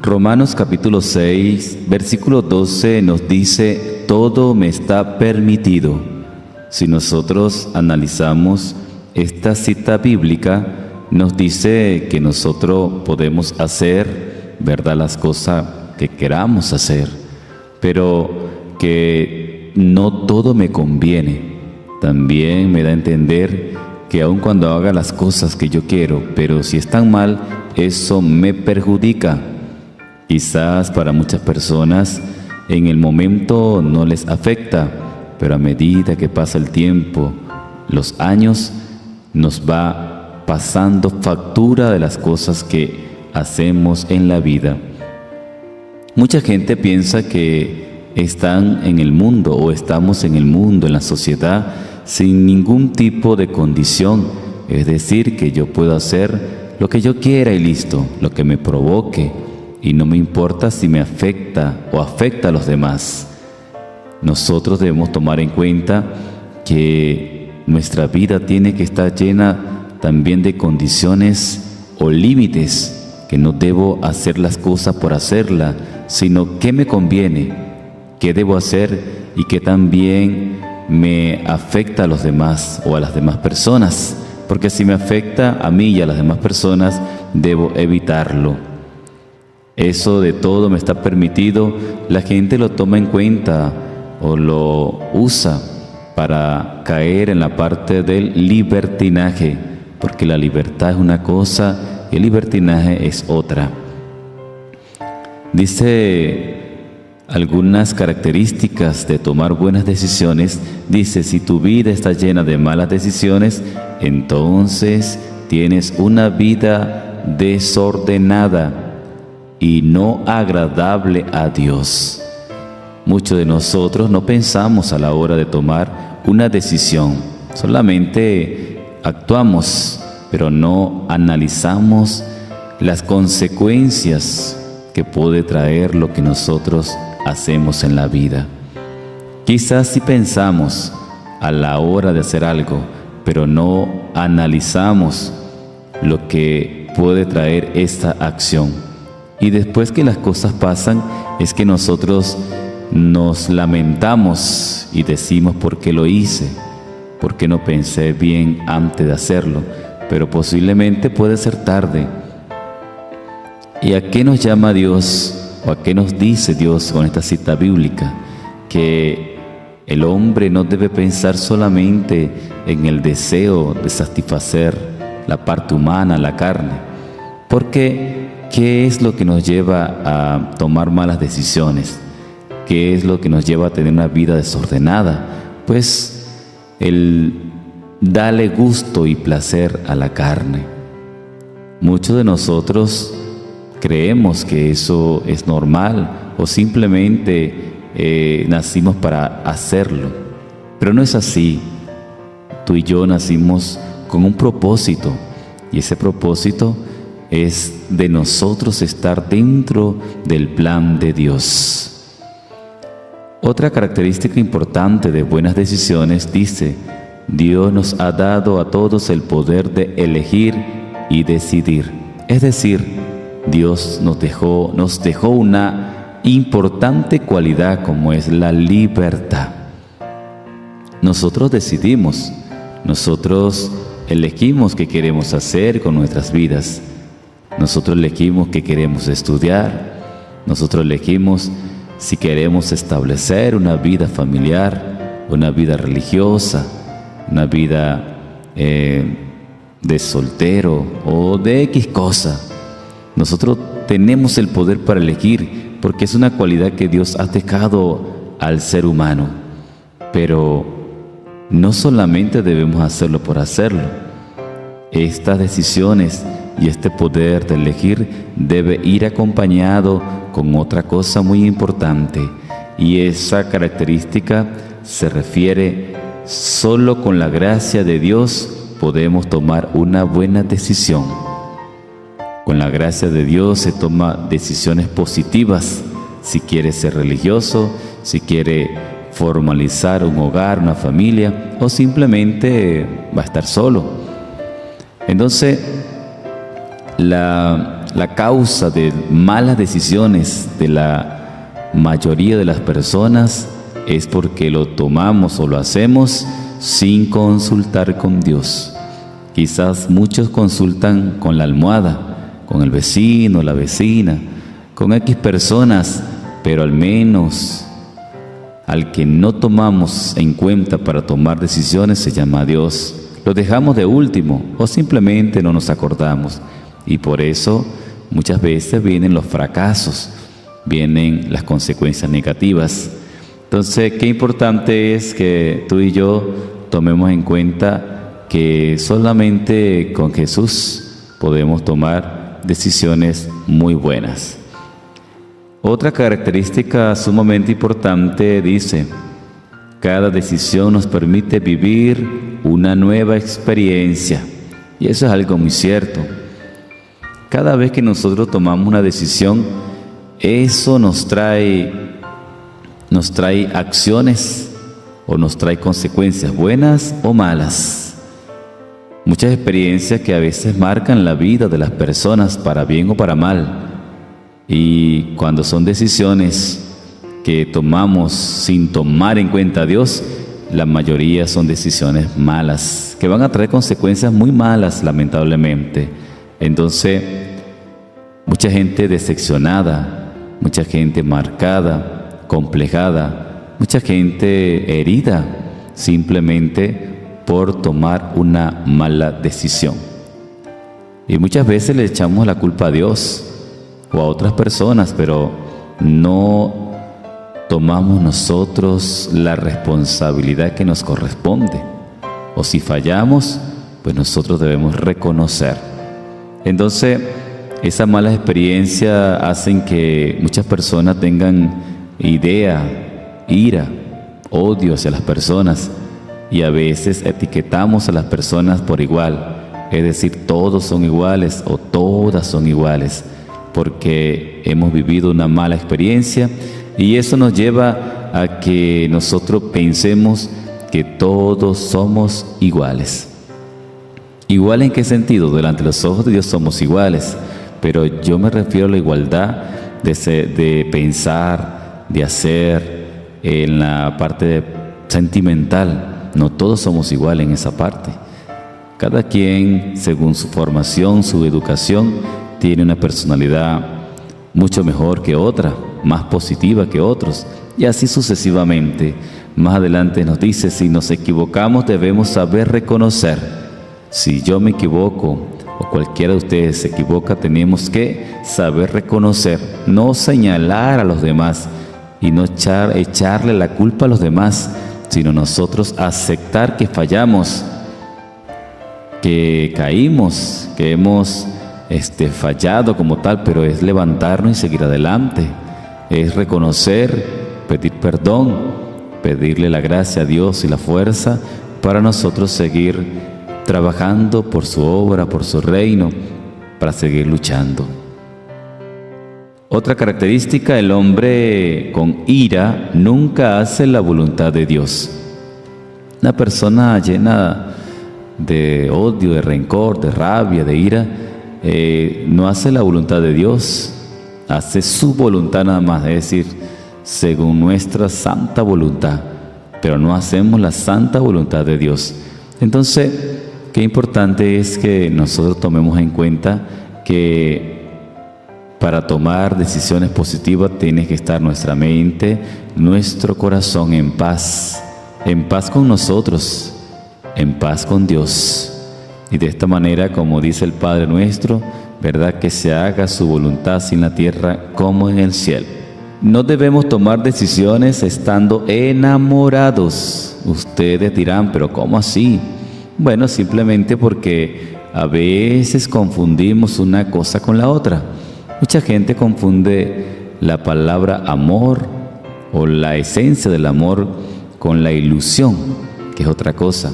Romanos capítulo 6, versículo 12 nos dice: todo me está permitido. Si nosotros analizamos esta cita bíblica, nos dice que nosotros podemos hacer, ¿verdad?, las cosas que queramos hacer, pero que no todo me conviene. También me da a entender que aun cuando haga las cosas que yo quiero, pero si están mal, eso me perjudica. Quizás para muchas personas en el momento no les afecta, pero a medida que pasa el tiempo, los años, nos va pasando factura de las cosas que hacemos en la vida. Mucha gente piensa que están en el mundo o estamos en el mundo, en la sociedad, sin ningún tipo de condición, es decir, que yo puedo hacer lo que yo quiera y listo, lo que me provoque, y no me importa si me afecta o afecta a los demás. Nosotros debemos tomar en cuenta que nuestra vida tiene que estar llena también de condiciones o límites, que no debo hacer las cosas por hacerlas, sino qué me conviene, qué debo hacer y qué también me afecta a los demás o a las demás personas, porque si me afecta a mí y a las demás personas, debo evitarlo. Eso de todo me está permitido, la gente lo toma en cuenta o lo usa para caer en la parte del libertinaje, porque la libertad es una cosa y el libertinaje es otra. Dice algunas características de tomar buenas decisiones. Dice: si tu vida está llena de malas decisiones, entonces tienes una vida desordenada y no agradable a Dios. Muchos de nosotros no pensamos a la hora de tomar una decisión, solamente actuamos, pero no analizamos las consecuencias que puede traer lo que nosotros hacemos en la vida. Quizás sí pensamos a la hora de hacer algo, pero no analizamos lo que puede traer esta acción. Y después que las cosas pasan, es que nosotros nos lamentamos y decimos: ¿por qué lo hice? ¿Por qué no pensé bien antes de hacerlo? Pero posiblemente puede ser tarde. ¿Y a qué nos llama Dios? ¿O a qué nos dice Dios con esta cita bíblica? Que el hombre no debe pensar solamente en el deseo de satisfacer la parte humana, la carne. Porque ¿qué es lo que nos lleva a tomar malas decisiones? ¿Qué es lo que nos lleva a tener una vida desordenada? Pues el darle gusto y placer a la carne. Muchos de nosotros creemos que eso es normal o simplemente nacimos para hacerlo, pero no es así. Tú y yo nacimos con un propósito, y ese propósito es de nosotros estar dentro del plan de Dios. Otra característica importante de buenas decisiones dice: Dios nos ha dado a todos el poder de elegir y decidir. Es decir, Dios nos dejó una importante cualidad, como es la libertad. Nosotros decidimos, nosotros elegimos qué queremos hacer con nuestras vidas. Nosotros elegimos qué queremos estudiar. Nosotros elegimos si queremos establecer una vida familiar, una vida religiosa, una vida de soltero o de X cosa. Nosotros tenemos el poder para elegir, porque es una cualidad que Dios ha dejado al ser humano. Pero no solamente debemos hacerlo por hacerlo. Estas decisiones y este poder de elegir debe ir acompañado con otra cosa muy importante, y esa característica se refiere: solo con la gracia de Dios podemos tomar una buena decisión. Con la gracia de Dios se toman decisiones positivas. Si quiere ser religioso, si quiere formalizar un hogar, una familia, o simplemente va a estar solo. Entonces, la la causa de malas decisiones de la mayoría de las personas es porque lo tomamos o lo hacemos sin consultar con Dios. Quizás muchos consultan con la almohada, con el vecino, la vecina, con X personas, pero al menos al que no tomamos en cuenta para tomar decisiones se llama Dios. Lo dejamos de último o simplemente no nos acordamos. Y por eso muchas veces vienen los fracasos, vienen las consecuencias negativas. Entonces, qué importante es que tú y yo tomemos en cuenta que solamente con Jesús podemos tomar decisiones muy buenas. Otra característica sumamente importante dice: cada decisión nos permite vivir una nueva experiencia. Y eso es algo muy cierto. Cada vez que nosotros tomamos una decisión, eso nos trae acciones o nos trae consecuencias buenas o malas. Muchas experiencias que a veces marcan la vida de las personas para bien o para mal. Y cuando son decisiones que tomamos sin tomar en cuenta a Dios, la mayoría son decisiones malas, que van a traer consecuencias muy malas, lamentablemente. Entonces, mucha gente decepcionada, mucha gente marcada, complejada, mucha gente herida, simplemente por tomar una mala decisión. Y muchas veces le echamos la culpa a Dios o a otras personas, pero no tomamos nosotros la responsabilidad que nos corresponde. O si fallamos, pues nosotros debemos reconocer. Entonces, esas malas experiencias hacen que muchas personas tengan ira, odio hacia las personas, y a veces etiquetamos a las personas por igual, es decir, todos son iguales o todas son iguales, porque hemos vivido una mala experiencia y eso nos lleva a que nosotros pensemos que todos somos iguales. ¿Igual en qué sentido? Delante de los ojos de Dios somos iguales, pero yo me refiero a la igualdad de pensar, de hacer, en la parte sentimental. No todos somos iguales en esa parte. Cada quien, según su formación, su educación, tiene una personalidad mucho mejor que otra, más positiva que otros, y así sucesivamente. Más adelante nos dice: si nos equivocamos debemos saber reconocer. Si yo me equivoco o cualquiera de ustedes se equivoca, tenemos que saber reconocer, no señalar a los demás y no echarle la culpa a los demás, sino nosotros aceptar que fallamos, que caímos, que hemos fallado como tal, pero es levantarnos y seguir adelante, es reconocer, pedir perdón, pedirle la gracia a Dios y la fuerza para nosotros seguir trabajando por su obra, por su reino, para seguir luchando. Otra característica: el hombre con ira nunca hace la voluntad de Dios. Una persona llena de odio, de rencor, de rabia, de ira, no hace la voluntad de Dios, hace su voluntad nada más, es decir, según nuestra santa voluntad, pero no hacemos la santa voluntad de Dios. Entonces, qué importante es que nosotros tomemos en cuenta que para tomar decisiones positivas tiene que estar nuestra mente, nuestro corazón en paz con nosotros, en paz con Dios. Y de esta manera, como dice el Padre nuestro, ¿verdad?, que se haga su voluntad así en la tierra como en el cielo. No debemos tomar decisiones estando enamorados. Ustedes dirán: ¿pero cómo así? Bueno, simplemente porque a veces confundimos una cosa con la otra. Mucha gente confunde la palabra amor o la esencia del amor con la ilusión, que es otra cosa.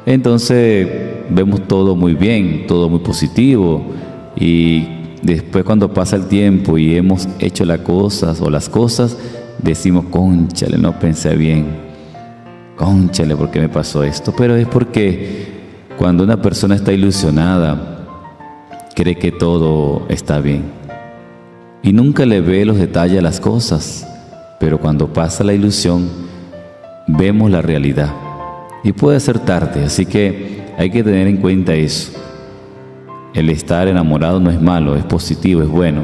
Entonces vemos todo muy bien, todo muy positivo, y después cuando pasa el tiempo y hemos hecho las cosas, decimos: cónchale, no pensé bien, cónchale, ¿por qué me pasó esto? Pero es porque cuando una persona está ilusionada cree que todo está bien y nunca le ve los detalles a las cosas, pero cuando pasa la ilusión, vemos la realidad y puede ser tarde, así que hay que tener en cuenta eso. El estar enamorado no es malo, es positivo, es bueno,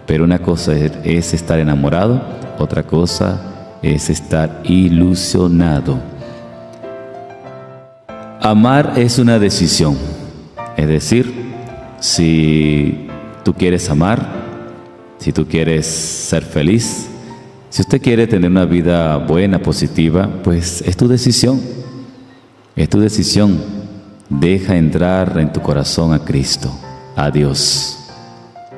pero una cosa es estar enamorado, otra cosa es estar ilusionado. Amar es una decisión, es decir, si tú quieres amar, si tú quieres ser feliz, si usted quiere tener una vida buena, positiva, pues es tu decisión. Es tu decisión. Deja entrar en tu corazón a Cristo, a Dios.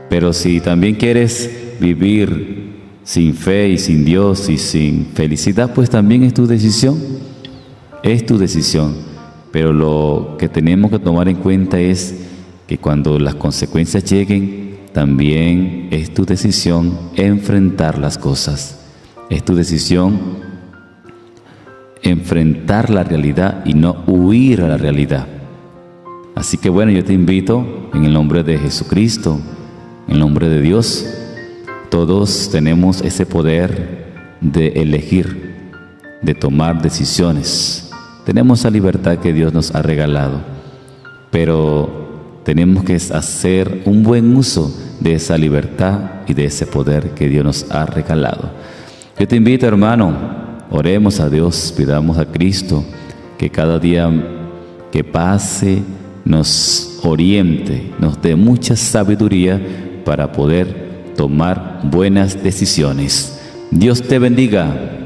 Pero si también quieres vivir sin fe y sin Dios y sin felicidad, pues también es tu decisión. Es tu decisión. Pero lo que tenemos que tomar en cuenta es que cuando las consecuencias lleguen, también es tu decisión enfrentar las cosas. Es tu decisión enfrentar la realidad y no huir a la realidad. Así que bueno, yo te invito en el nombre de Jesucristo, en el nombre de Dios. Todos tenemos ese poder de elegir, de tomar decisiones. Tenemos la libertad que Dios nos ha regalado, pero tenemos que hacer un buen uso de esa libertad y de ese poder que Dios nos ha regalado. Yo te invito, hermano, oremos a Dios, pidamos a Cristo que cada día que pase nos oriente, nos dé mucha sabiduría para poder tomar buenas decisiones. Dios te bendiga.